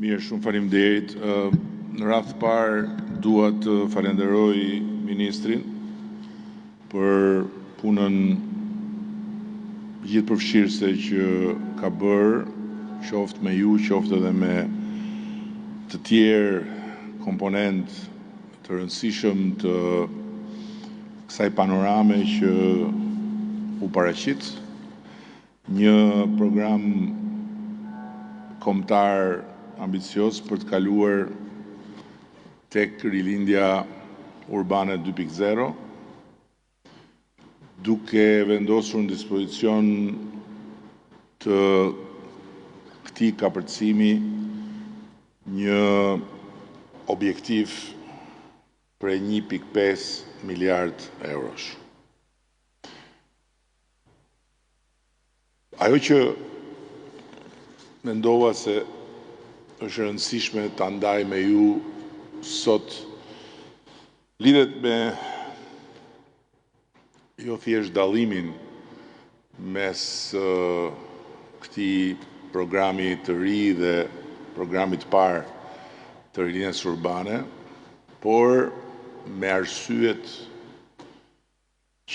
Mirë, shumë faleminderit. Në radhë të parë dua të falenderoj ministrin për punën gjithëpërfshirëse që ka bërë, qoftë me ju, qoftë edhe me të tjerë komponent të rëndësishëm të kësaj panorame që u paraqit, një program kombëtar ambicios për të kaluar tek rilindja urbane 2.0, duke vendosur në dispozicion të këtij kapërcimi një objektiv për 1.5 miliard eurosh. Ajo që mendova se është rëndësishme ta ndaj me ju sot lidhet me jo thjesht dallimin mes këtij programi të ri dhe programit të parë të rilindjes urbane, por me arsyet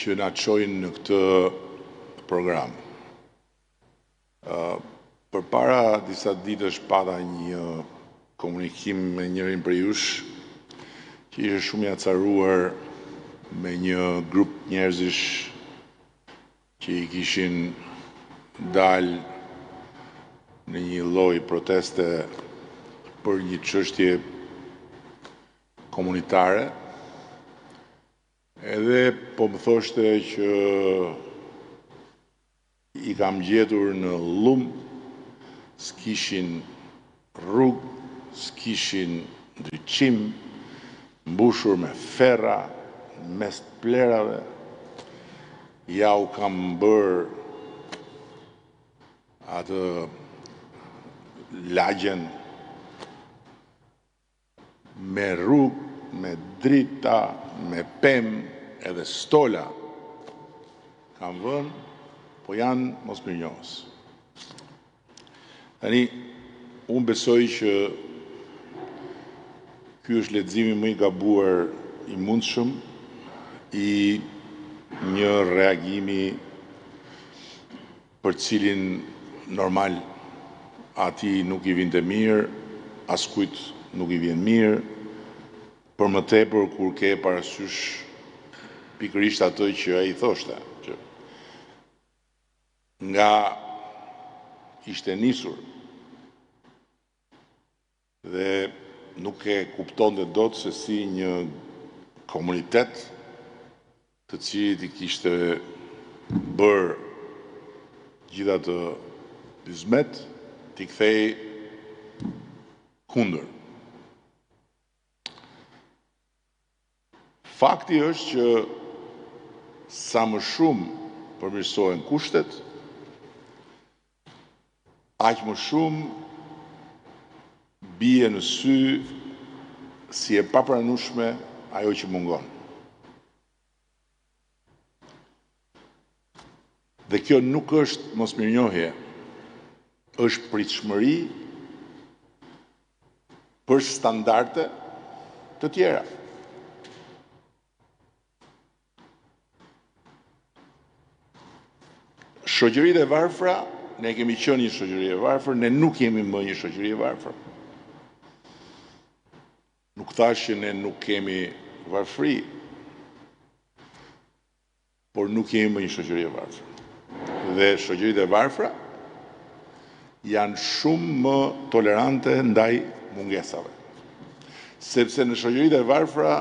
që na çojnë në këtë program. Përpara disa ditësh pata një komunikim me njërin prej jush që ishte shumë i acaruar me një grup njerëzish që i kishin dalë në një lloj proteste për një çështje komunitare, edhe po më thoshte që i kam gjetur në lum, s'kishin rrugë, s'kishin ndriçim, mbushur me ferra, mes të plerave, ja u kam bërë atë lagjen me rrugë, me drita, me pemë edhe stola. Kam vënë, po janë mosmirnjohës. Tani, unë besoj që ky është leximi më i gabuar i mundshëm i një reagimi për cilin normal ati nuk i vinte mirë, askujt nuk i vjen mirë, për më tepër kur ke parasysh pikërisht atë që ai thoshte, që nga ishte nisur dhe nuk e kuptonte dot se si një komunitet të cilit i kishte bërë gjitha të hizmet t'i kthej kundër. Fakti është që sa më shumë përmirësohen kushtet, aq më shumë bie në sy si e papranueshme ajo që mungon. Dhe kjo nuk është mosmirnjohje, është pritshmëri për standarde të tjera. Shoqëritë e varfra, ne kemi qenë një shoqëri e varfër, ne nuk jemi më një shoqëri e varfër. Nuk thash që ne nuk kemi varfëri, por nuk jemi më një shoqëri e varfër. Dhe shoqëritë e varfra janë shumë më tolerante ndaj mungesave. Sepse në shoqëritë e varfra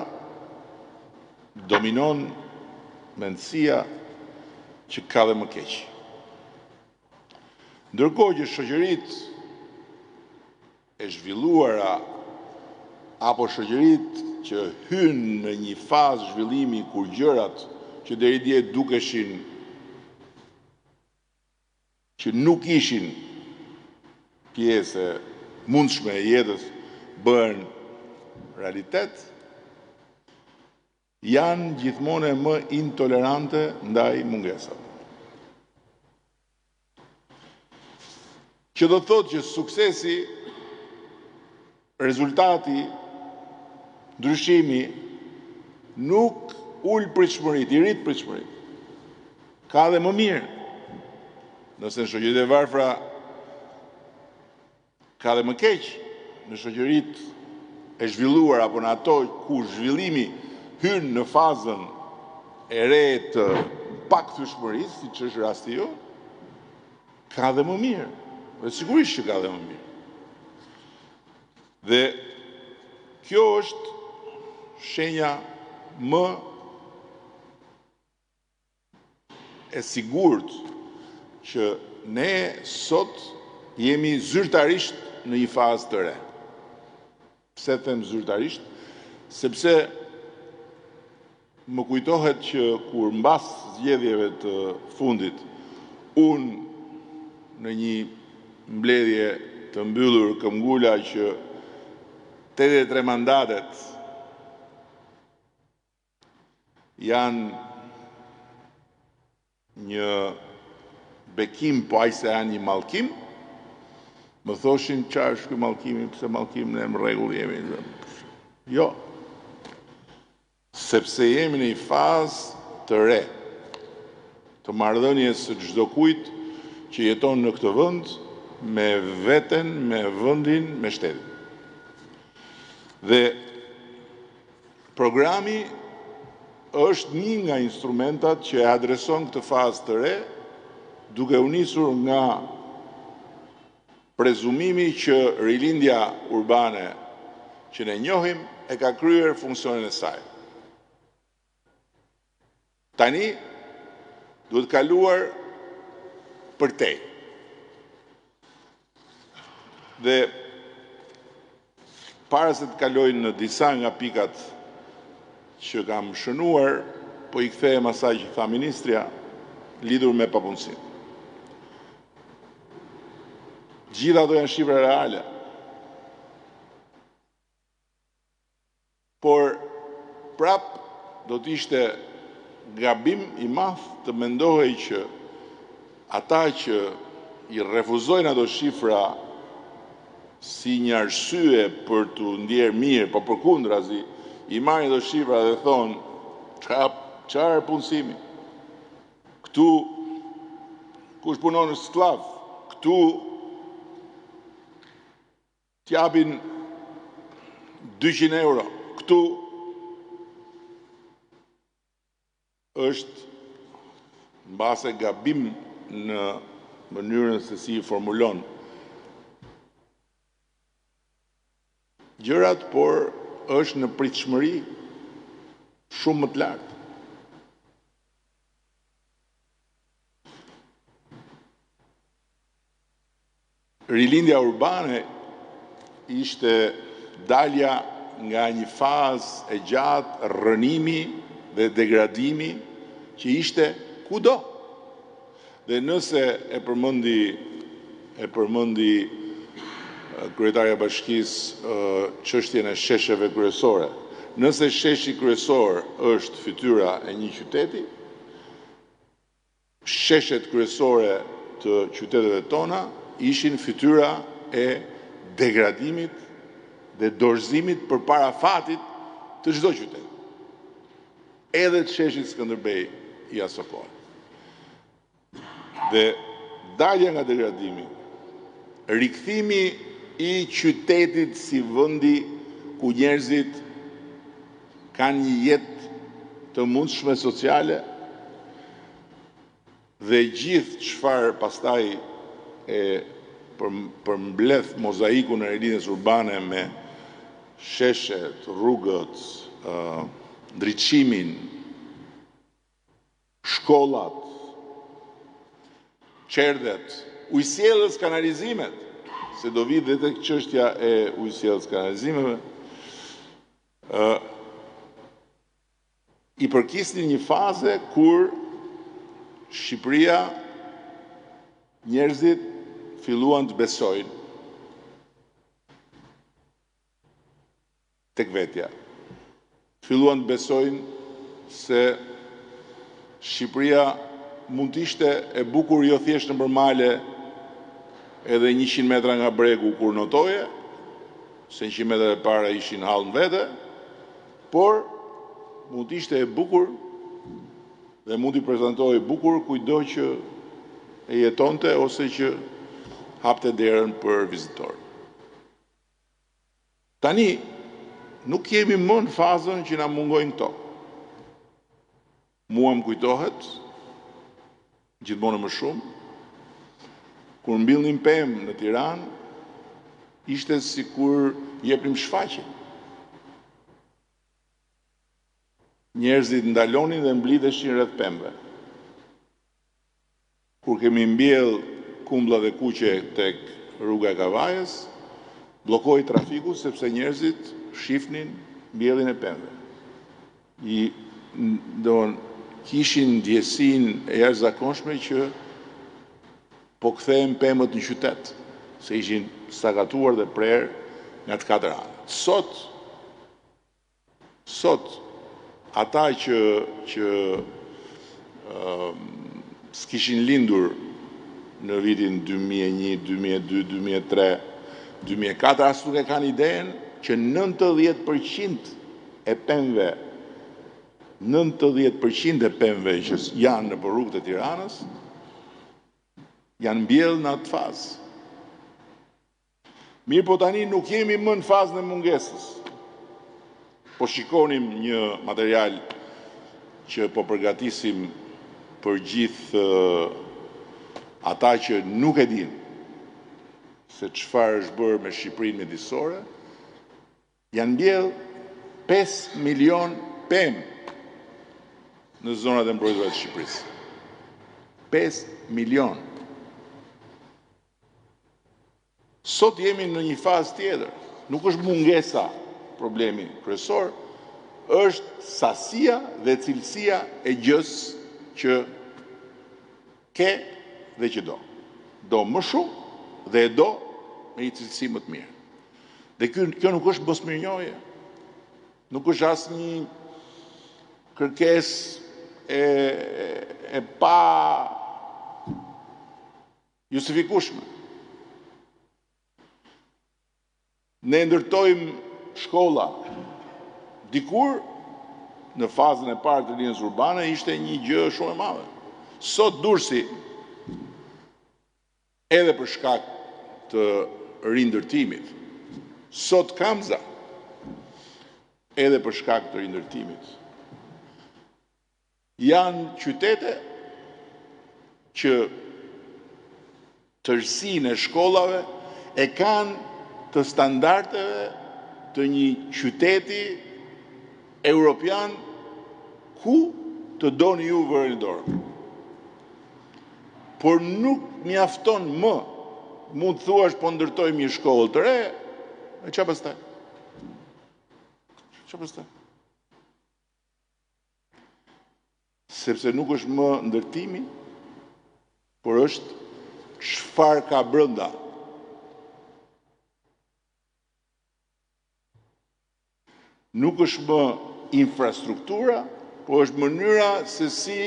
dominon mendësia që ka dhe më keq. Ndërkohë që shoqëritë e zhvilluara apo shoqëritë që hynë në një fazë zhvillimi kur gjërat që deri dje dukeshin që nuk ishin pjesë mundshme e jetës bëhen realitet, janë gjithmonë më intolerante ndaj mungesave. Që do të thotë që suksesi rezultati, ndryshimi, nuk ullë pritshmërit, i rritë pritshmërit. Ka dhe më mirë. Nëse në shoqëritë e varfra ka dhe më keq, në shoqëritë e zhvilluar apo në ato ku zhvillimi hyn në fazën e re të pakthyeshmërisë, siç është rasti jo, ka dhe më mirë. Dhe sigurisht që ka dhe më mirë. Dhe kjo është shenja më e sigurt që ne sot jemi zyrtarisht në një fazë të re. Pse them zyrtarisht? Sepse më kujtohet që kur mbas zgjedhjeve të fundit, unë në një mbledhje të mbyllur këmbgula që 83 mandatet janë një bekim, po aq se janë një mallkim, më thoshin çfarë është ky mallkimi, pse mallkim ne në rregull jemi. Jo. Sepse jemi në një fazë të re të marrëdhënies së çdo kujt që jeton në këtë vend me veten, me vendin, me shtetin. Dhe programi është një nga instrumentat që e adreson këtë fazë të re, duke u nisur nga prezumimi që rilindja urbane që ne njohim e ka kryer funksionin e saj. Tani duhet kaluar përtej. Dhe para se të kalojnë në disa nga pikat që kam shënuar, po i kthehem asaj që tha ministrja, lidhur me papunësinë. Gjitha ato janë shifra reale. Por prap do t'ishte gabim i madh të mendohej që ata që i refuzojnë ato shifra si një arsye për të ndjerë mirë, po përkundrazi i marrin ato shifra dhe thonë çfarë punësimi? Këtu kush punon në sklav? Këtu t'japin 200 euro. Këtu është mbase gabim në mënyrën se si i formulon gjërat, por është në pritshmëri shumë më të lartë. Rilindja urbane ishte dalja nga një fazë e gjatë rrënimi dhe degradimi që ishte kudo. Dhe nëse e përmendi kryetarja e Bashkisë çështjen e shesheve kryesore. Nëse sheshi kryesor është fytyra e një qyteti, sheshet kryesore të qyteteve tona ishin fytyra e degradimit dhe dorëzimit përpara fatit të çdo qyteti. Edhe të sheshit Skënderbej i asaj kohe. Dhe dalja nga degradimi, rikthimi i qytetit si vendi ku njerëzit kanë një jetë të mundshme sociale dhe gjithë çfarë pastaj e përmbledh mozaikun e rilindjes urbane me sheshet, rrugët, ndriçimin, shkollat, qerdhet, ujësjellës, kanalizimet, se do vi dhe tek çështja e ujësjellës, kanalizimeve, i përkisnin një faze kur Shqipëria, njerëzit filluan të besojnë tek vetja. Filluan të besojnë se Shqipëria mund të ishte e bukur jo thjesht nëpër male edhe 100 metra nga bregu kur notoje, se 100 metra e para ishin hallën vete, por mund të ishte e bukur dhe mund t'i prezantojë bukur kujdo që e jetonte ose që hapte derën për vizitor. Tani, nuk jemi më në fazën që na mungojnë këto. Mua më kujtohet, gjithmonë më shumë, kur mbillnin pemë në Tiranë, ishte sikur jepnim shfaqje. Njerëzit ndalonin dhe mblidheshin rreth pemëve. Kur kemi mbjell kumblla dhe kuqe tek rruga e Kavajës, bllokoi trafiku sepse njerëzit shifnin mbjelljen e pemëve. Kishin ndjesinë e jashtëzakonshme që po kthehen pemët në qytet, se ishin sagatuar dhe prerë nga të katër anët. Sot ata që s'kishin lindur në vitin 2001, 2002, 2003, 2004, as nuk e kanë idenë që 90% e pemëve, 90% e pemëve që janë në rrugët e Tiranës, janë mbjellë në atë fazë. Mirë po tani nuk jemi më në fazën e mungesës. Po shikonim një material që po përgatisim për gjithë ata që nuk e din se çfarë është bërë me Shqipërinë midisore, janë mbjellë 5 milion pemë në zonat e mbrojtura të Shqipërisë. 5 milion. Sot jemi në një fazë tjetër. Nuk është mungesa problemi kryesor, është sasia dhe cilësia e gjës që ke dhe që do. Do më shumë dhe e do me një cilësi më të mirë. Dhe kjo nuk është mosmirënjohje. Nuk është asnjë kërkesë e pa justifikueshme. Ne ndërtojmë shkolla. Dikur, në fazën e parë të linjës urbane, ishte një gjë shumë e madhe. Sot Durrësi, edhe për shkak të rindërtimit, sot Kamza, edhe për shkak të rindërtimit, janë qytete që tërësinë e shkollave e kanë të standardeve të një qyteti europian ku të doni ju vëreni dorë. Por nuk mjafton më, mund të thuash po ndërtojmë një shkollë të re, e çfarë pastaj? Çfarë pastaj? Sepse nuk është më ndërtimi, por është çfarë ka brenda. Nuk është më infrastruktura, po është mënyra se si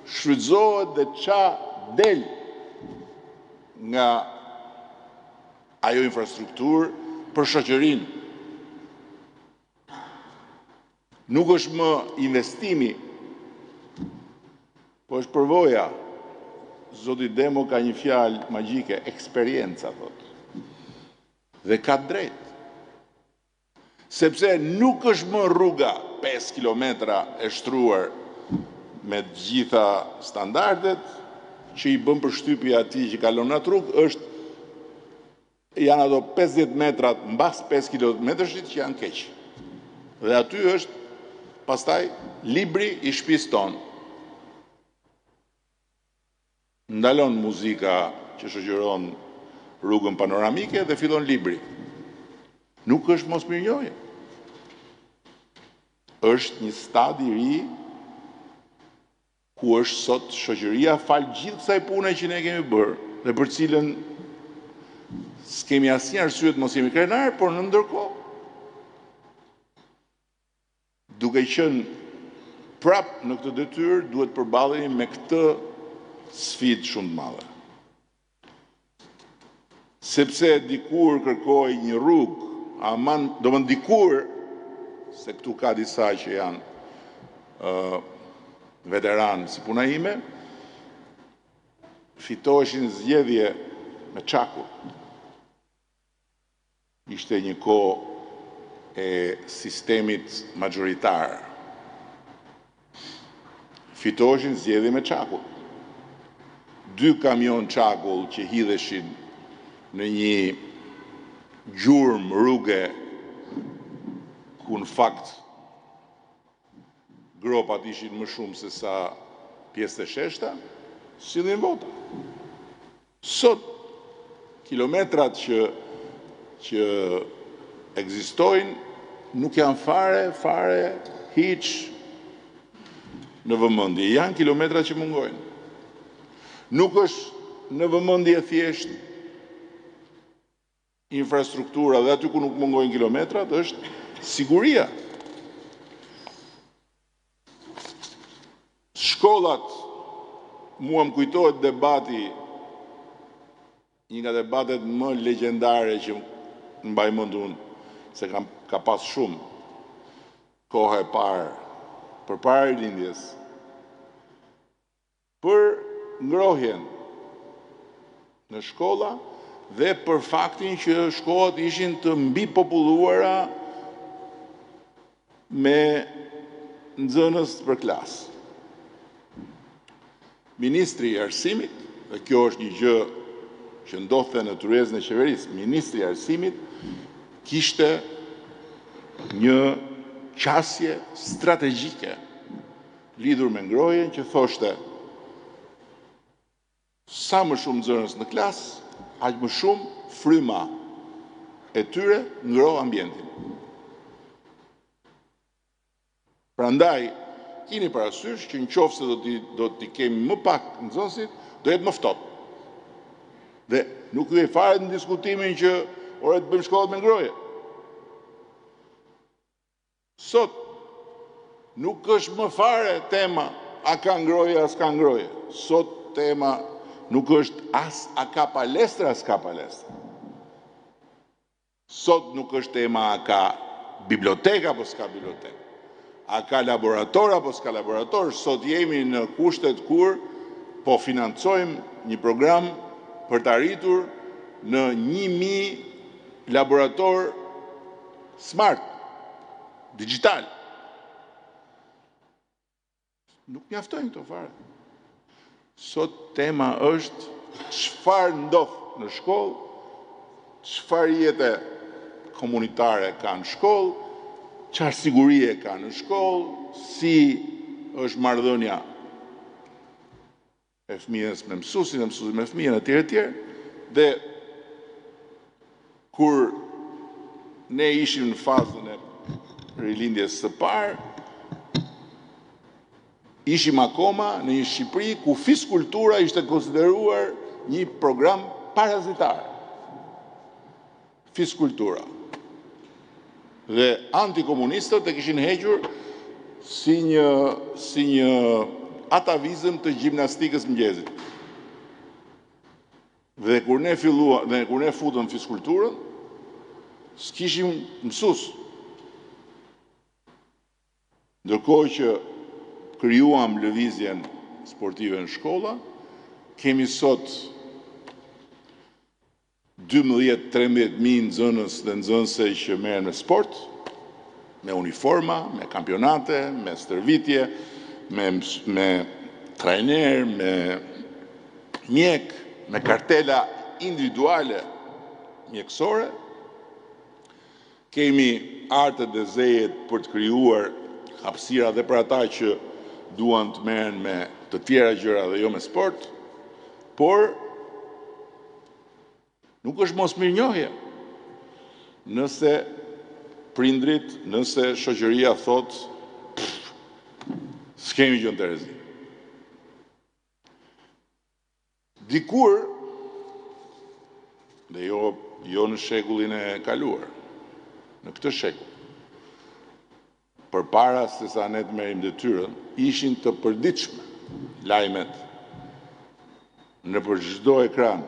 shfrytëzohet dhe ça del nga ajo infrastrukturë për shoqërinë. Nuk është më investimi, po është përvoja. Zoti Demo ka një fjalë magjike, eksperienca, thotë. Dhe ka drejt. Sepse nuk është më rruga 5 kilometra e shtruar me gjitha standardet që i bën përshtypje atij që kalon atë rrugë, janë ato 50 metrat mbas 5 kilometrashit që janë keq. Dhe aty është pastaj libri i shtëpisë tonë. Ndalon muzika që shoqëron rrugën panoramike dhe fillon libri. Nuk është mosmirënjohje. Është një stad i ri ku është sot shoqëria fal gjithë kësaj pune që ne kemi bërë dhe për cilën s'kemi asnjë arsye të mos jemi krenar, por në ndërkohë duke qenë prap në këtë detyrë duhet përballemi me këtë sfidë shumë të madhe. Sepse dikur kërkoi një rrugë aman, do më ndikur, se këtu ka disa që janë veteranë si puna ime, fitoheshin zgjedhje me çaku. Ishte një kohë e sistemit majoritar. Fitoheshin zgjedhje me çaku. 2 kamion çakull që hidheshin në një gjurmë rruge ku në fakt gropat ishin më shumë se sa pjesë të sheshta, sillnin vota. Sot, kilometrat që ekzistojnë nuk janë fare hiç në vëmendje. Janë kilometrat që mungojnë. Nuk është në vëmendje thjesht infrastruktura dhe aty ku nuk mungojnë kilometrat, është siguria. Shkollat, mua më kujtohet debati, një nga debatet më legjendare që më mbaj mend unë, se ka pas shumë kohë e parë, përpara lindjes, për ngrohjen në shkolla dhe për faktin që shkollat ishin të mbipopulluara me nxënës për klasë. Ministri i Arsimit, dhe kjo është një gjë që ndodhte në tryezën e qeverisë, Ministri i Arsimit kishte një qasje strategjike lidhur me ngrohjen që thoshte sa më shumë nxënës në klasë, aq më shumë fryma e tyre ngroh ambientin. Prandaj, keni parasysh që nëse do t'i kemi më pak nxënësit, do jetë më ftohtë. Dhe nuk hyj fare në diskutimin që ore të bëjmë shkollat me ngrohje. Sot nuk është më fare tema a ka ngrohje as ka ngrohje. Sot tema nuk është as a ka palestra as ka palestra. Sot nuk është tema a ka biblioteka apo s'ka biblioteka. A ka laborator apo s'ka laborator. Sot jemi në kushtet kur po financojmë një program për të arritur në 1000 laborator smart, digital. Nuk mjaftojnë këto fare. Sot tema është çfarë ndodh në shkollë, çfarë jete komunitare ka në shkollë, çfarë sigurie ka në shkollë, si është marrëdhënia e fëmijës me mësuesin, e mësuesit me fëmijën, etj. Dhe kur ne ishim në fazën e rilindjes së parë, ishim akoma në një Shqipëri ku fiskultura ishte konsideruar një program parazitar. Fiskultura. Dhe antikomunistët e kishin hequr si një atavizëm të gjimnastikës mëngjesit. Dhe kur ne futëm fiskulturën, s'kishim mësues. Ndërkohë që krijuam lëvizjen sportive në shkolla, kemi sot 12-13.000 nxënës dhe nxënëse që merren me sport, me uniforma, me kampionate, me stërvitje, me trajner, me mjek, me kartela individuale mjekësore. Kemi artët dhe zejet për të krijuar hapësira dhe për ata që duan të merren me të tjera gjëra dhe jo me sport, por nuk është mosmirënjohje nëse prindrit, nëse shoqëria thot s'kemi gjë në Terezi. Dikur, dhe jo në shekullin e kaluar, në këtë shekull, përpara se sa ne të merrim detyrën, ishin të përditshme lajmet nëpër çdo ekran,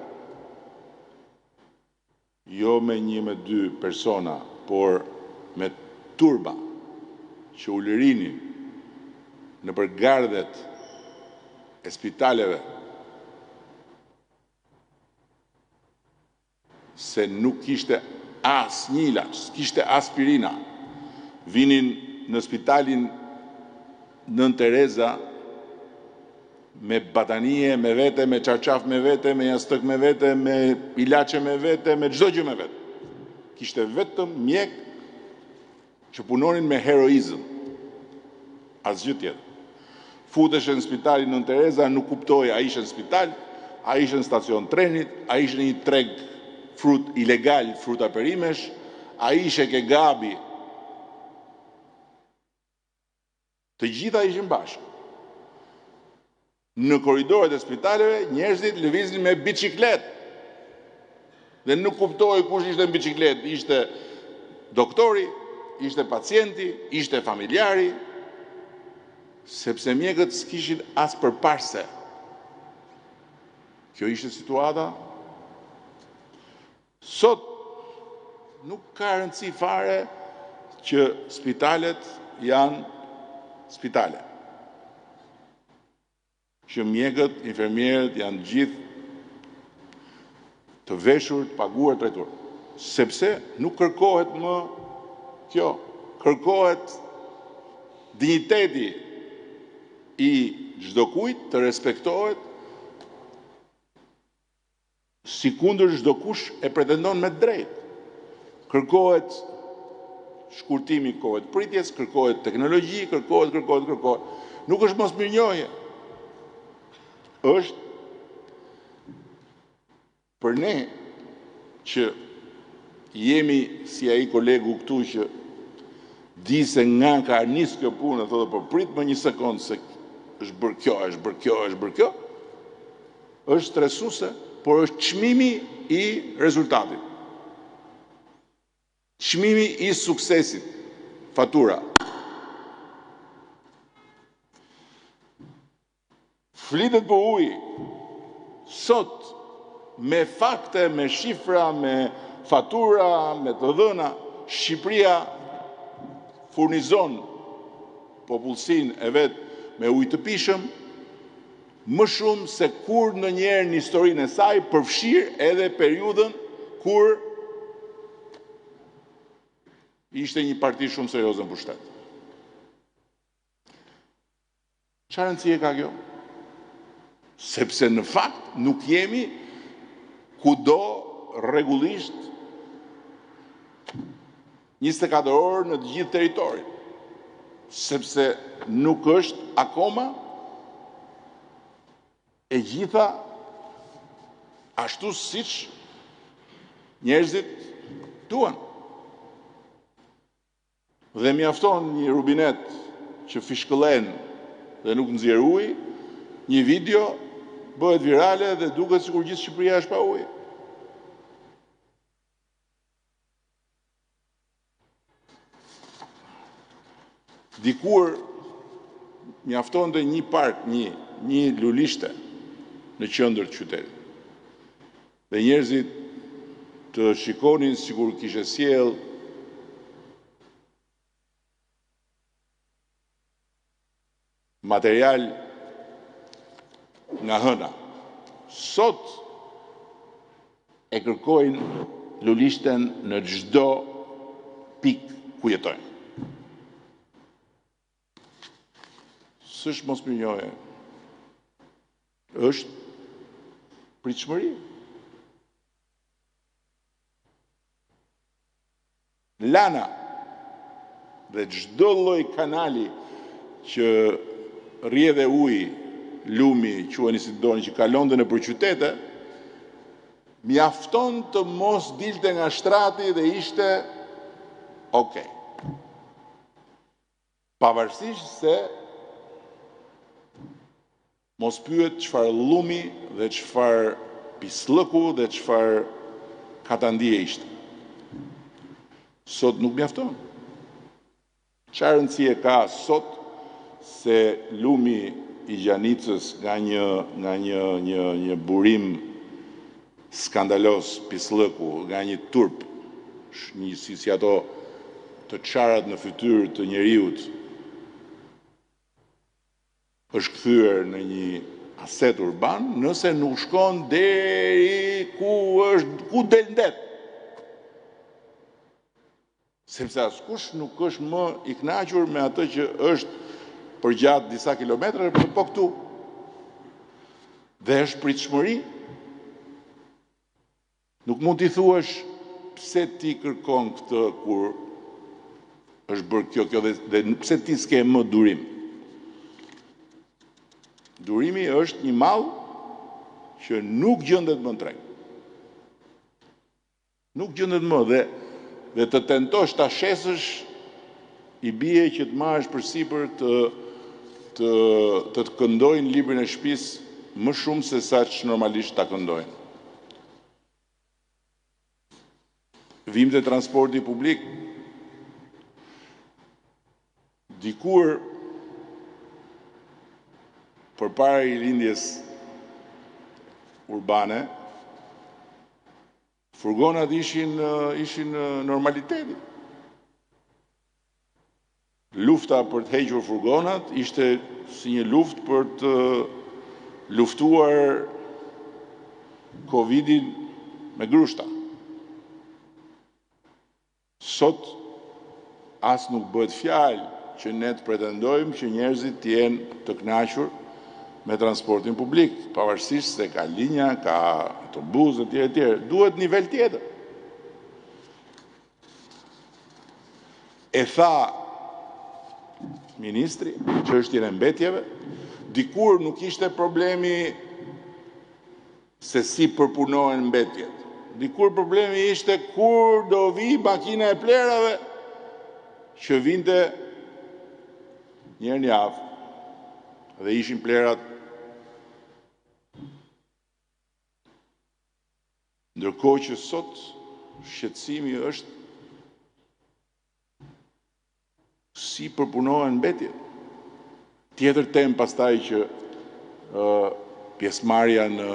jo me 1 me 2 persona por me turba që u lërinin në përgardhet e spitaleve se nuk kishte as një ilaç, kishte aspirina, vinin në spitalin Nën Tereza me batanie me vete, me çarçaf me vete, me jastëk me vete, me ilaçe me vete, me çdo gjë me vete. Kishte vetëm mjek që punonin me heroizëm. Asgjë tjetër. Futeshe në spitalin Nën Tereza, nuk kuptoi, ai ishte në spital, ai ishte në stacion trenit, ai ishte në një treg frut ilegal, fruta perimesh, ai ishte ke gabi. Të gjitha ishin bashkë. Në korridoret e spitaleve, njerëzit lëviznin me biçiklet. Dhe nuk kuptoi kush ishte në biçiklet. Ishte doktori, ishte pacienti, ishte familjari, sepse mjekët s'kishin as përparse. Kjo ishte situata. Sot nuk ka rëndësi fare që spitalet janë spitale. Që mjekët, infermierët janë gjithë të veshur, të paguar, të drejtuar. Sepse nuk kërkohet më kjo. Kërkohet dinjiteti i çdo kujt të respektohet sikundër çdo kush e pretendon me drejt. Kërkohet shkurtimi i kohës pritjes, kërkohet teknologji, kërkohet. Nuk është mosmirnjohje. Është për ne që jemi si ai kolegu këtu që di se nga ka nis kjo punë, thotë po prit më një sekond se është bërë kjo, është stresuese, por është çmimi i rezultatit. Çmimi i suksesit, fatura. Flitet për ujë, sot, me fakte, me shifra, me fatura, me të dhëna, Shqipëria furnizon popullsinë e vet me ujë të pishëm, më shumë se kur ndonjëherë në historinë e saj, përfshir edhe periudhën kur ishte një parti shumë serioze në pushtet. Çfarë rëndësie ka kjo? Sepse në fakt nuk jemi kudo rregullisht 24 orë në të gjithë territorin. Sepse nuk është akoma e gjitha ashtu siç njerëzit duan. Dhe mjafton një rubinet që fishkëllen dhe nuk nxjerr ujë, një video bëhet virale dhe duket sikur gjithë Shqipëria është pa ujë. Dikur mjaftonte një park, një lulishte në qendër të qytetit. Dhe njerëzit të shikonin sikur kishte sjell material nga hëna. Sot e kërkojnë lulishten në çdo pikë ku jetojnë. S'është mosmirnjohje. Është pritshmëri. Lana dhe çdo lloj kanali që rrjedhe ujë, lumi, quheni si doni, që kalonte nëpër qytete, mjafton të mos dilte nga shtrati dhe ishte okay. Pavarësisht se mos pyet çfarë llumi dhe çfarë pislëku dhe çfarë katandije ishte. Sot nuk mjafton. Çfarë rëndësie ka sot se lumi i Gjanicës nga një burim skandalos pislëku, nga një turp si ato të çarat në fytyrë të njeriut, është kthyer në një aset urban, nëse nuk shkon deri ku del ndet. Sepse askush nuk është më i kënaqur me atë që është përgjatë disa kilometra, por po këtu. Dhe është pritshmëri. Nuk mund t'i thuash pse ti kërkon këtë kur është bërë kjo dhe pse ti s'ke më durim. Durimi është një mall që nuk gjendet më në treg. Nuk gjendet më dhe të tentosh ta shesësh i bie që të marrësh përsipër të këndojnë librin e shtëpisë më shumë se sa që normalisht ta këndojnë. Vim të transporti publik, dikur përpara rilindjes urbane, furgonat ishin normaliteti. Lufta për të hequr furgonat ishte si një luftë për të luftuar Covidin me grushta. Sot as nuk bëhet fjalë që ne të pretendojmë që njerëzit të jenë të kënaqur me transportin publik, pavarësisht se ka linja, ka autobus e tjerë. Duhet nivel tjetër. E tha ministri, çështjen e mbetjeve, dikur nuk ishte problemi se si përpunohen mbetjet. Dikur problemi ishte kur do vi makina e plerave që vinte njërë një javë dhe ishin plerat. Ndërkohë që sot shqetësimi është si përpunohen mbetjet. Tjetër temë pastaj që pjesëmarrja në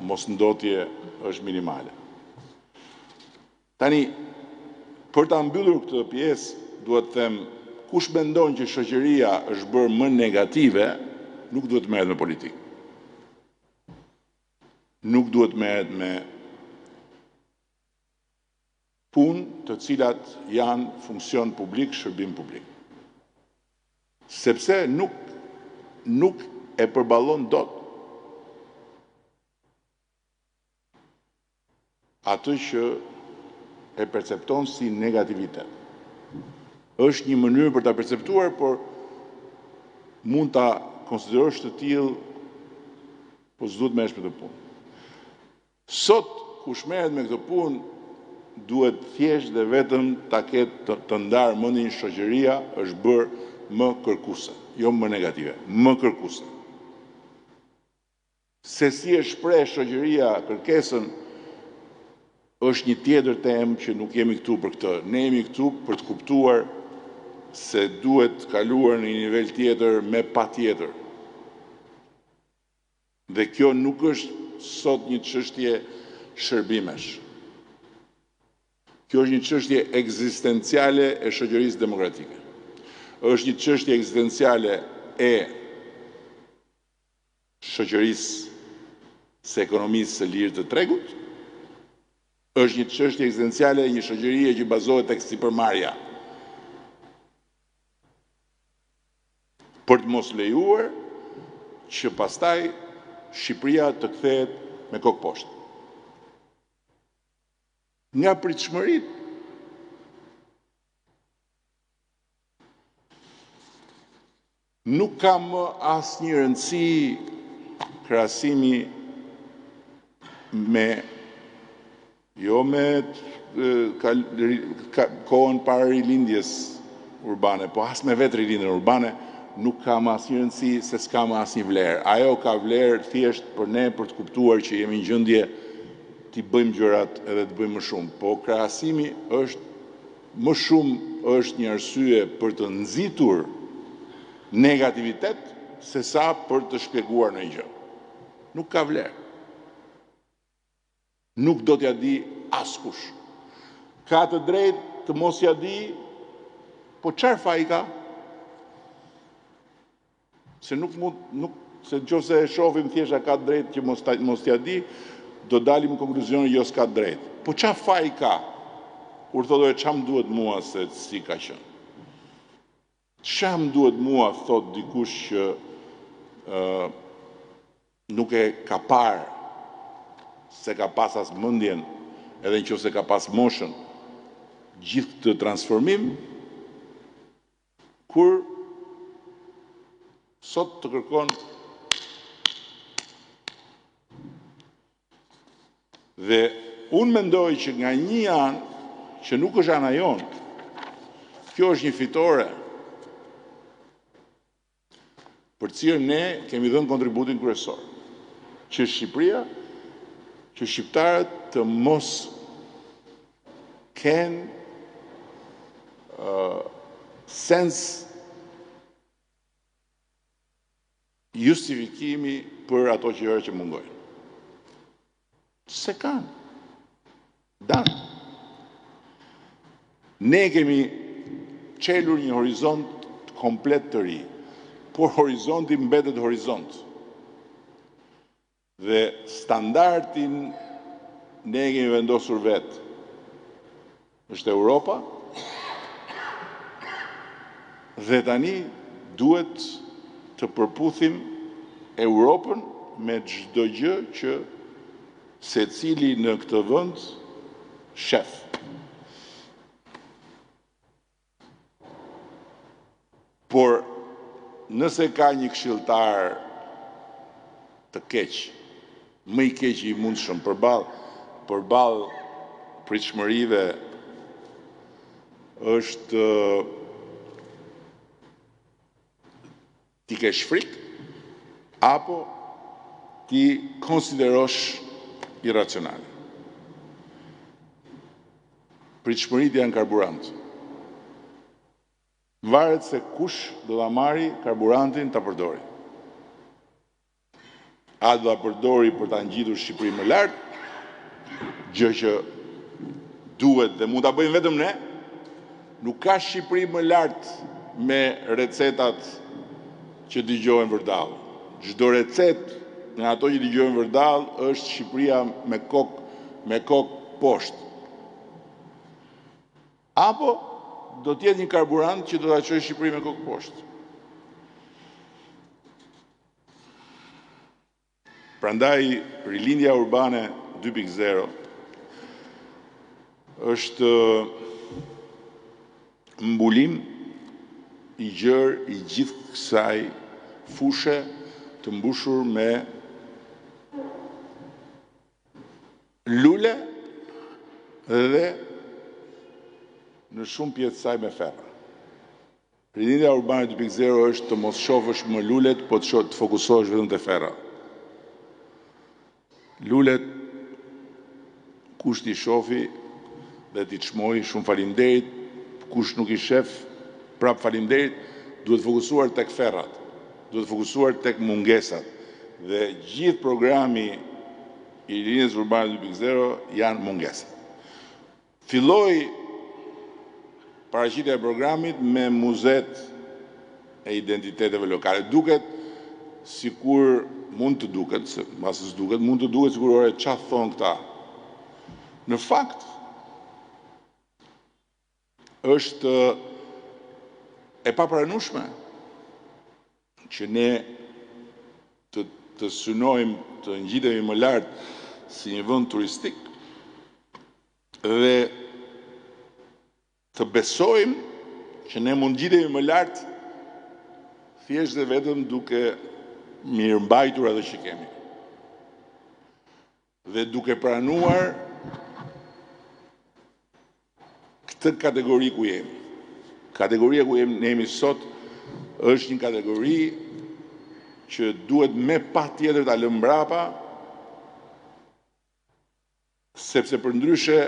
mosndotje është minimale. Tani, për ta mbyllur këtë pjesë, duhet të them, kush mendon që shoqëria është bërë më negative, nuk duhet merret me politikë. Nuk duhet merret me punë të cilat janë funksion publik, shërbim publik. Sepse nuk e përballon dot atë që e percepton si negativitet. Është një mënyrë për ta perceptuar, por mund ta konsiderosh të tillë, po s'duhet merresh me këtë punë. Sot kush merret me këtë punë duhet thjesht dhe vetëm ta ketë të ndarë mendin shoqëria është bërë më kërkuese, jo më negative, më kërkuese. Se si e shpreh shoqëria kërkesën është një tjetër temë që nuk jemi këtu për këtë. Ne jemi këtu për të kuptuar se duhet kaluar në një nivel tjetër me patjetër. Dhe kjo nuk është sot një çështje shërbimesh. Kjo është një çështje ekzistenciale e shoqërisë demokratike. Është një çështje ekzistenciale e shoqërisë së ekonomisë së lirë të tregut. Është një çështje ekzistenciale e një shoqërie që bazohet tek sipërmarrja. Për të mos lejuar që pastaj Shqipëria të kthehet me kokë poshtë. Nga pritshmëritë nuk ka më asnjë rëndësi krahasimi me kohën para rilindjes urbane, po as me vetë rilindjen urbane, nuk ka më asnjë rëndësi se s'ka më asnjë vlerë. Ajo ka vlerë thjesht për ne për të kuptuar që jemi në gjendje t'i bëjmë gjërat edhe të bëjmë më shumë. Po krahasimi është më shumë është një arsye për të nxitur negativitet se sa për të shpjeguar ndonjë gjë. Nuk ka vlerë. Nuk do t'ja di askush. ka të drejtë të mos ja di, po çfarë faji ka? Se se nëse e shohim thjesht ka të drejtë që mos t'ja di, do dalim në konkluzionin jo s'ka drejtë. Po çfarë faji ka? Kur thotë çam duhet mua se si ka qenë. Çam duhet mua, thot dikush që nuk e ka parë, se ka pas as mendjen, edhe nëse ka pas moshën, gjithë këtë transformim, kur sot të kërkon dhe unë mendoj që nga një anë që nuk është ana jonë, kjo është një fitore për cilën ne kemi dhënë kontributin kryesor, që Shqipëria, që shqiptarët të mos kenë sens justifikimi për ato që mungojnë. Se kanë. Danë. Ne kemi qelur një horizont komplet të ri, por horizonti mbetet horizont. Dhe standardin ne kemi vendosur vetë. Është Europa, dhe tani duhet të përputhim Europën me çdo gjë që secili në këtë vend shef. Por nëse ka një këshilltar të keq, më i keq i mundshëm përballë pritshmërive, është ti kesh frikë apo ti konsiderosh irracionale. Pritshmëritë janë karburant. Varet se kush do ta marri karburantin ta përdori. A do ta përdori për ta ngjitur Shqipërinë më lart, gjë që duhet dhe mund ta bëjmë vetëm ne. Nuk ka Shqipëri më lart me recetat që dëgjojnë vërdallë. Çdo recetë nga ato që dëgjojnë vërdallë është Shqipëria me kokë poshtë. Apo do të jetë një karburant që do ta çojë Shqipërinë me kokë poshtë. Prandaj rilindja urbane 2.0 është mbulim i gjerë i gjithë kësaj fushë të mbushur me lule dhe në shumë pjesë saj me ferra. Rilindja urbane 2.0 është të mos shohësh më lulet, po të fokusohesh vetëm te ferra. Lulet, kush t'i shofi dhe t'i çmoj, shumë faleminderit, kush nuk i shef, prap faleminderit, duhet fokusuar tek ferrat, duhet fokusuar tek mungesat. Dhe gjithë programi i rilindjes urbane 2.0 janë mungesat. Filloi paraqitja e programit me muzet e identiteteve lokale. Duket sikur mund të duket, mbas s'duket, mund të duket sikur ore çfarë thon këta. Në fakt është e papranueshme që ne të synojmë të ngjitemi më lart si një vend turistik dhe të besojmë që ne mund ngjitemi më lart thjesht dhe vetëm duke mirëmbajtur atë që kemi. Dhe duke pranuar këtë kategori ku jemi. Kategoria ku ne jemi sot është një kategori që duhet me patjetër ta lëmë mbrapa, sepse përndryshe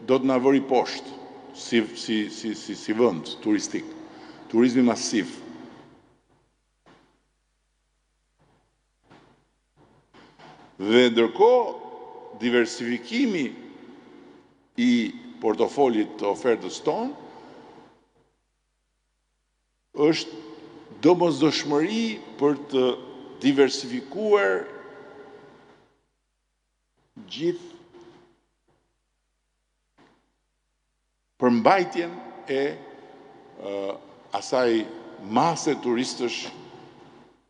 do të na vëri poshtë si vend turistik, turizmi masiv. Dhe ndërkohë diversifikimi i portofolit të ofertës tonë, është domosdoshmëri për të diversifikuar gjithë përmbajtjen e asaj mase turistësh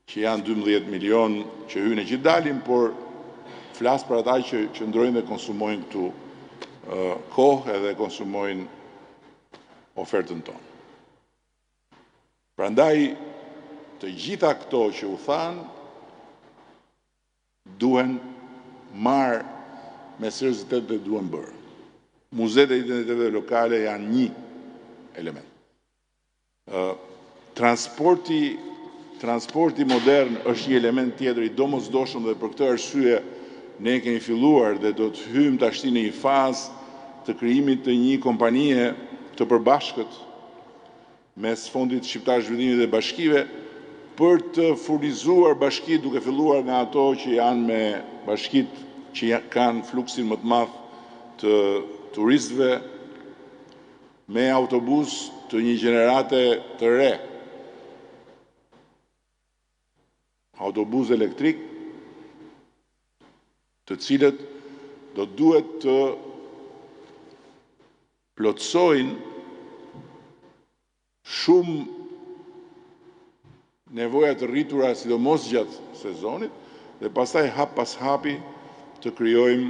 që janë 12 milion që hyjnë e që dalin, por flas për ata që qëndrojnë dhe konsumojnë këtu kohë edhe konsumojnë ofertën tonë. Prandaj, të gjitha këto që u thanë, duhen marrë me seriozitet dhe duhen bërë. Muzeet e identiteteve lokale janë një element. Transporti modern është një element tjetër i domosdoshëm dhe për këtë arsye ne kemi filluar dhe do të hyjmë tashti në një fazë të krijimit të një kompanie të përbashkët mes Fondit Shqiptar Zhvillimit dhe bashkive për të furnizuar bashkitë duke filluar nga ato që janë me bashkitë që kanë fluksin më të madh të turistëve me autobus të një gjenerate të re. Autobus elektrik, të cilët do duhet të plotësojnë shumë nevoja të rritura sidomos gjatë sezonit dhe pastaj hap pas hapi të krijojmë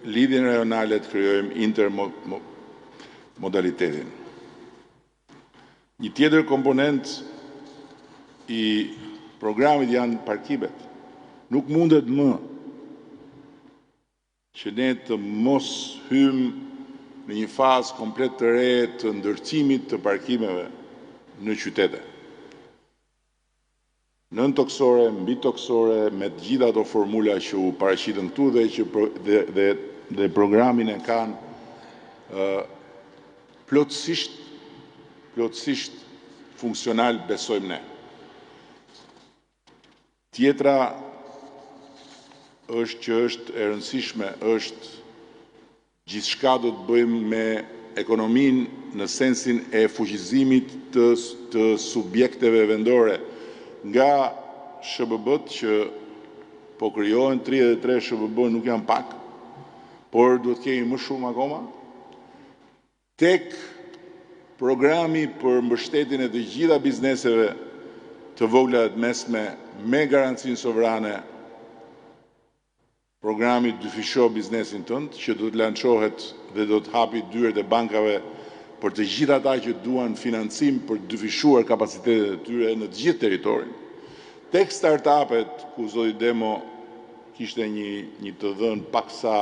lidhjen rajonale, të krijojmë intermodalitetin. Një tjetër komponent i programit janë parkimet. Nuk mundet më që ne të mos hymë në një fazë komplet të re të ndërtimit të parkimeve në qytete. Nën toksore, mbi toksore, me të gjitha ato formula që u paraqiten këtu dhe programin e kanë plotësisht funksional, besojmë ne. Tjetra është që është e rëndësishme, është gjithçka do të bëjmë me ekonominë në sensin e fuqizimit të subjekteve vendore, nga SHBB-t që po krijohen 33 SHBB nuk janë pak, por duhet kemi më shumë akoma, tek programi për mbështetjen e të gjitha bizneseve të vogla dhe të mesme me garancinë sovrane, programi dyfisho biznesin tënd, që do të lançohet dhe do të hapi dyert e bankave për të gjitha ata që duan financim për të dyfishuar kapacitetet e tyre në të gjithë territorin. Tek startupet, ku zoti Demo kishte një të dhënë paksa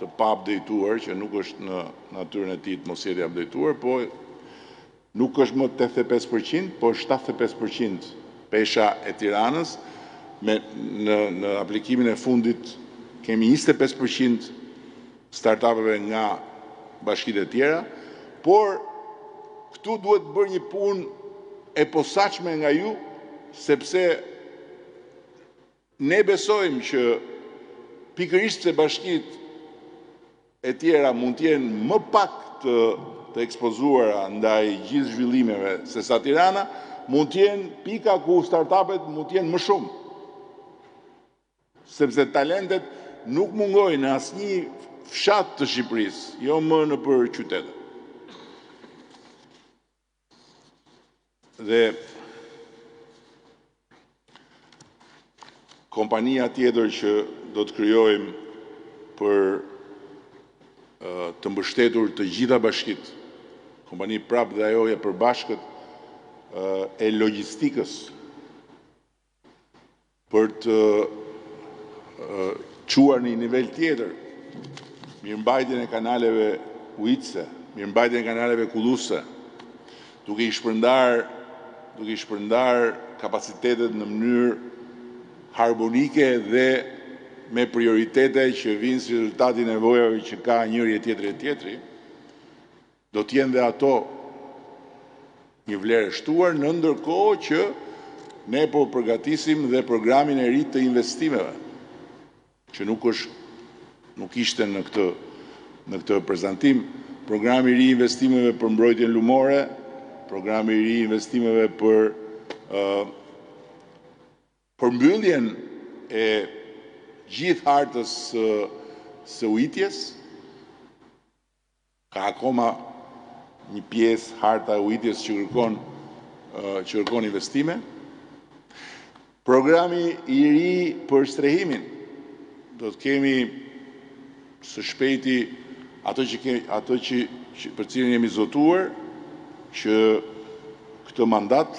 të pa updateuar, që nuk është në natyrën e tij të mos jetë updateuar, po nuk është më 85%, po 75% pesha e Tiranës, në aplikimin e fundit kemi 25% startupeve nga bashkitë e tjera, por këtu duhet bërë një punë e posaçme nga ju, sepse ne besojmë që pikërisht se bashkitë e tjera mund të jenë më pak të ekspozuara ndaj gjithë zhvillimeve se sa Tirana, mund të jenë pika ku startupet mund të jenë më shumë. Sepse talentet nuk mungojnë në asnjë fshat të Shqipërisë, jo më nëpër qytete. Dhe kompania tjetër që do të krijojmë për të mbështetur të gjitha bashkitë, kompani prapë dhe ajo e përbashkët e logjistikës, për të quar në një nivel tjetër mirëmbajtjen e kanaleve ujitse, mirëmbajtjen e kanaleve kulluse, duke i shpërndar kapacitetet në mënyrë harmonike dhe me prioritete që vinë si rezultati nevojave që ka njëri e tjetri, do t'jenë dhe ato një vlerë shtuar, në ndërkohë që ne po përgatisim dhe programin e ri të investimeve, që nuk ishte në këtë prezantim, programi i ri i investimeve për mbrojtjen lumore, programi i ri i investimeve për përmbylljen e gjithë hartës së ujitjes. Ka akoma një pjesë harta e ujitjes që kërkon investime. Programi i ri për strehimin. Do të kemi së shpejti ato që për cilin jemi zotuar, që këtë mandat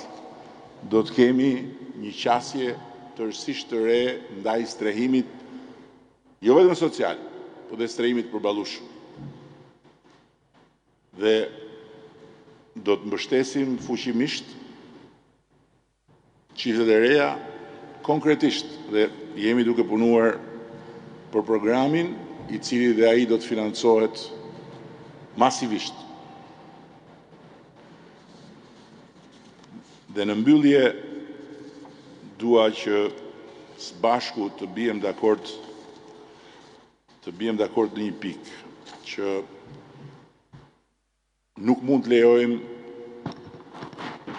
do të kemi një qasje tërësisht të re ndaj strehimit, jo vetëm social, por dhe strehimit përballueshëm. Dhe do të mbështesim fuqimisht çiftet e reja konkretisht dhe jemi duke punuar për programin i cili dhe ai do të financohet masivisht. Dhe në mbyllje dua që së bashku të bijem dakord në një pikë, që nuk mund të lejojmë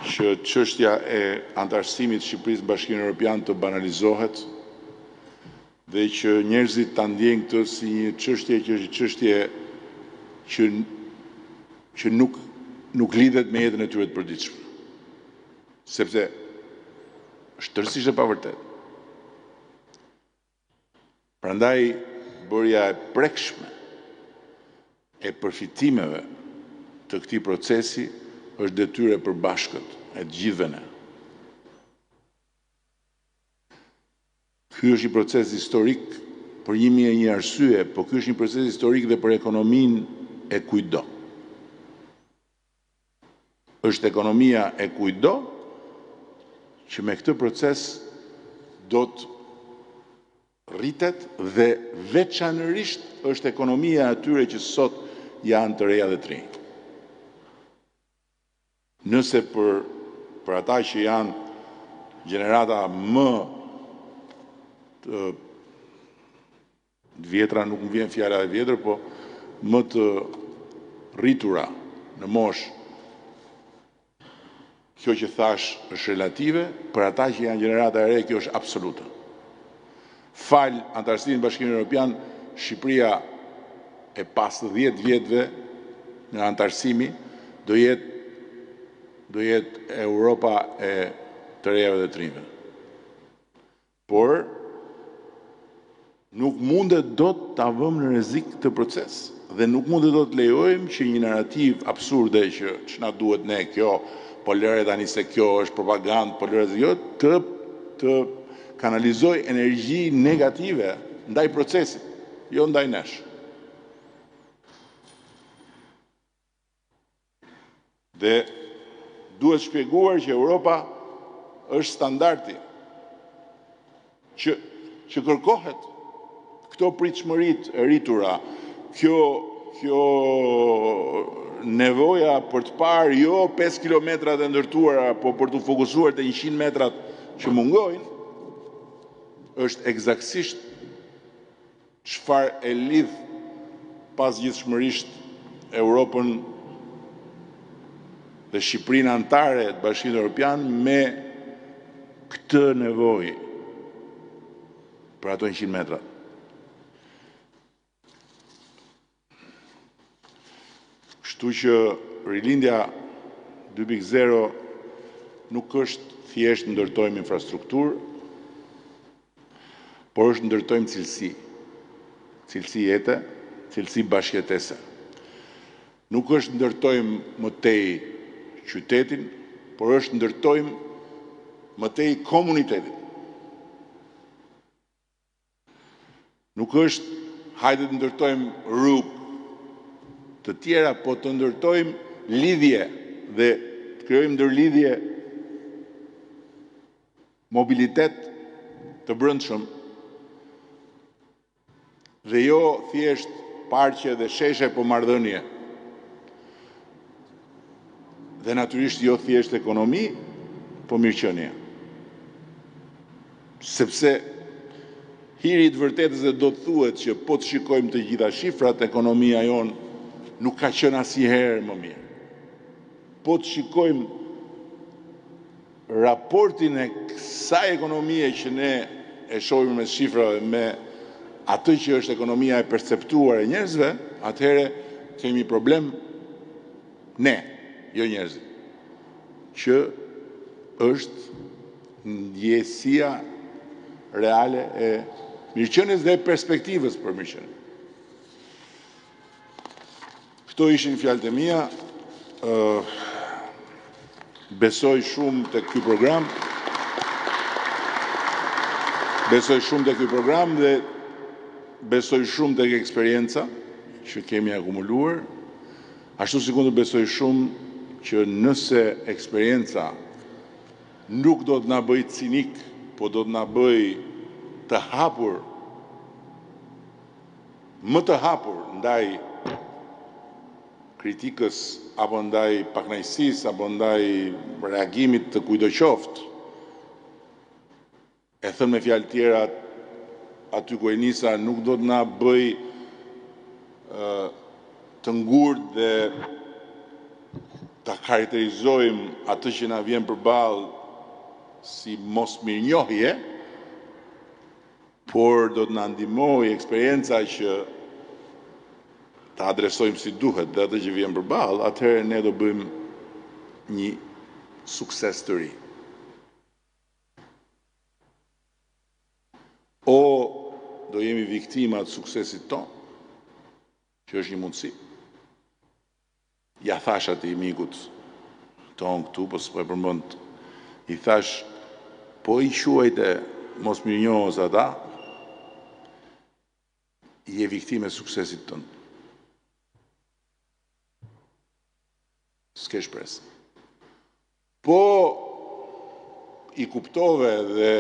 që çështja e antarësimit të Shqipërisë në Bashkimin Evropian të banalizohet dhe që njerëzit ta ndjejnë këtë si një çështje që është çështje që nuk lidhet me jetën e tyre të përditshme. Sepse është tërësisht e pavërtetë. Prandaj bërja e prekshme e përfitimeve të këtij procesi është detyrë e përbashkët e të gjithëve ne. Ky është një proces historik për 1001 arsye, por ky është një proces historik dhe për ekonominë e kujdo. Është ekonomia e kujdo që me këtë proces do të rritet dhe veçanërisht është ekonomia e atyre që sot janë të reja dhe të rinj. Nëse për ata që janë gjenerata më të vjetra, nuk më vjen fjala e vjetër, po më të rritura në moshë, kjo që thash është relative, për ata që janë gjenerata e re, kjo është absolute. Fal antarësinë në Bashkimin Evropian, Shqipëria e pas 10 vjetëve në antarësimi do jetë Europa e të rejave dhe të rinjve. Por nuk mundet dot ta vëmë në rrezik këtë proces dhe nuk mundet dot të lejojmë që një narrativ absurde që ç'na duhet ne kjo, po lëre tani se kjo është propagandë, po lëre jo të kanalizoj energji negative ndaj procesit, jo ndaj nesh. Dhe duhet shpjeguar që Europa është standardi që kërkohet këto pritshmërit e rritura, kjo nevoja për të parë jo 5 kilometrat e ndërtuara, po për të fokusuar te 100 metrat që mungojnë, është eksaktësisht çfarë e lidh pasgjithshmërisht Europën dhe Shqipërinë anëtare të Bashkimit Evropian me këtë nevojë për ato 100 metra. Kështu që rilindja 2.0 nuk është thjesht ndërtojmë infrastrukturë, por është ndërtojmë cilësi jete, cilësi bashkëjetese. Nuk është ndërtojmë më tej qytetin, por është ndërtojmë më tej komunitetin. Nuk është hajde të ndërtojmë rrugë të tjera, po të ndërtojmë lidhje dhe të krijojmë ndërlidhje, mobilitet të brendshëm dhe jo thjesht parqe dhe sheshe, po marrëdhënie. Dhe natyrisht jo thjesht ekonomi, po mirëqenie. Sepse hiri i të vërtetës do të thuhet që po të shikojmë të gjitha shifrat, ekonomia jonë nuk ka qenë asnjëherë më mirë. Po të shikojmë raportin e kësaj ekonomie që ne e shohim me shifrave me atë që është ekonomia e perceptuar e njerëzve, atëherë kemi problem ne, jo njerëzit, që është ndjesia reale e mirëqenies dhe perspektivës për mirëqenie. Këto ishin fjalët e mia. Besoj shumë tek ky program. Besoj shumë tek ky program dhe besoj shumë tek eksperjenca që kemi akumuluar. Ashtu sikur besoj shumë që nëse eksperjenca nuk do të na bëj cinik, po do të na bëj të hapur, më të hapur ndaj kritikës apo ndaj pakënaqësisë apo ndaj reagimit të kujdo qoftë. E thënë me fjalë tjera, aty ku e nisa nuk do të na bëj të ngurtë dhe ta karakterizojmë atë që na vjen përballë si mos mirënjohje, por do të na ndihmojë eksperjenca që ta adresojmë si duhet dhe atë që vjen përballë, atëherë ne do bëjmë një sukses të ri. O do jemi viktima të suksesit tonë, që është një mundësi. Ja thash atij mikut tonë këtu, po s'po e përmend. I thash, po i quajte mos mirënjohës ata, je viktime e suksesit tënd. S'ke shpresë. Po i kuptove dhe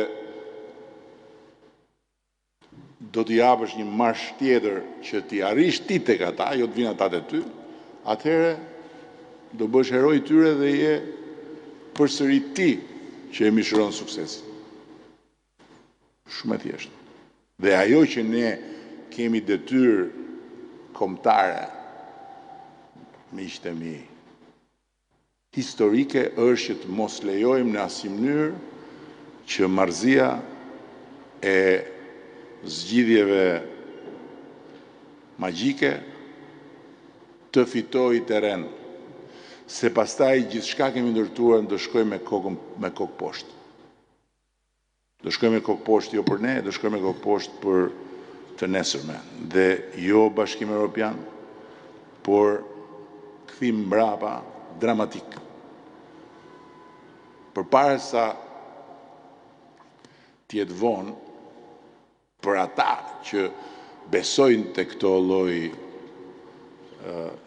do t'i japësh një marsh tjetër që t'i arrish ti tek ata, jo të vinë ata te ty, atëherë do bësh heroi i tyre dhe je përsëri ti që e mishëron suksesin. Shumë e thjeshtë. Dhe ajo që ne kemi detyrë kombëtare, miqtë e mi, historike është që të mos lejojmë në asnjë mënyrë që marrëzia e zgjidhjeve magjike të fitojë terren, se pastaj gjithçka kemi ndërtuar do shkojmë me kokë poshtë. Do shkojmë me kokë poshtë jo për ne, do shkojmë me kokë poshtë për të nesërmen. Dhe jo Bashkimi Evropian, por kthim mbrapa dramatik. Përpara t'jetë vonë për ata që besojnë te këto lloj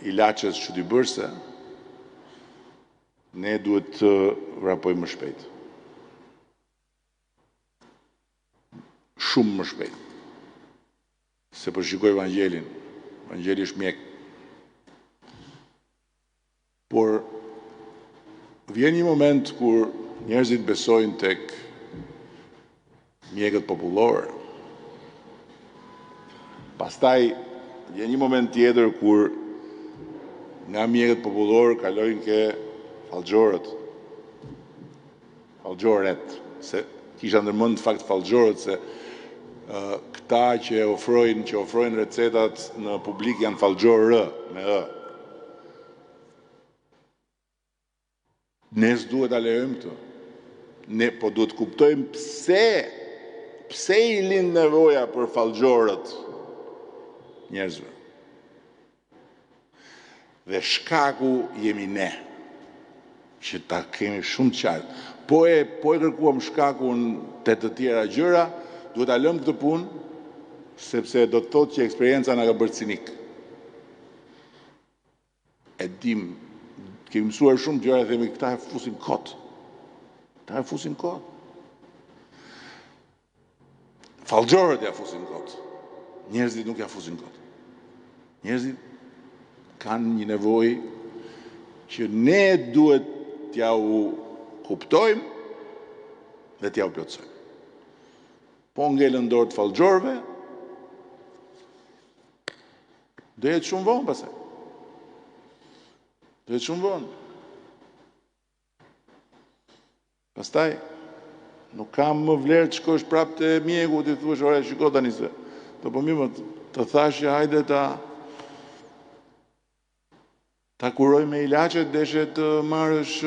ilaçes shtypbërse, ne duhet të vrapojmë më shpejt. Shumë më shpejt. Se përshikoj Evangelin. Evangeli është mjek. Por vjen një moment kur njerëzit besojnë tek mjekët popullor. Pastaj vjen një moment tjetër kur nga mjekët popullor kalojnë ke fallxhorët. Fallxhoret, se kisha ndërmend fakt fallxhorët se këta që ofrojnë recetat në publik janë fallxhorë me ë. Ne s'duhet ta lejojmë këtë. Ne po duhet kuptojmë pse i lind nevoja për fallxhorët njerëzve. Dhe shkaku jemi ne, që ta kemi shumë qartë. Po e kërkuam shkakun te të tjera gjëra, duhet ta lëmë këtë punë, sepse do të thotë që eksperienca na ka bërë cinik. E dim, kemi mësuar shumë gjëra dhe themi këta e fusin kot. Këta e fusin kot. Fallxhorët ja fusin kot. Njerëzit nuk ja fusin kot. Njerëzit kanë një nevojë që ne duhet t'ja u kuptojmë dhe t'ja u plotësojmë. Po ngelen dorë të fallxhorëve, do jetë shumë vonë pastaj. Duhet shumë vonë. Pastaj, nuk kam më vlerë të shkosh prapë te mjeku ti thuash ore shiko tani se. Po mirë, të thash që hajde ta kuroj me ilaçe, deshe të marrësh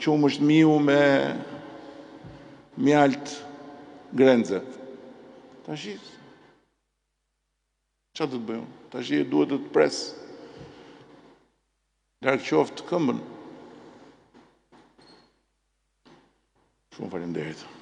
qumësht miu me mjalt grenze. Tashi, çfarë do të bëjmë? Tashi duhet të pres. Larg qoftë këmbën. Shumë faleminderit.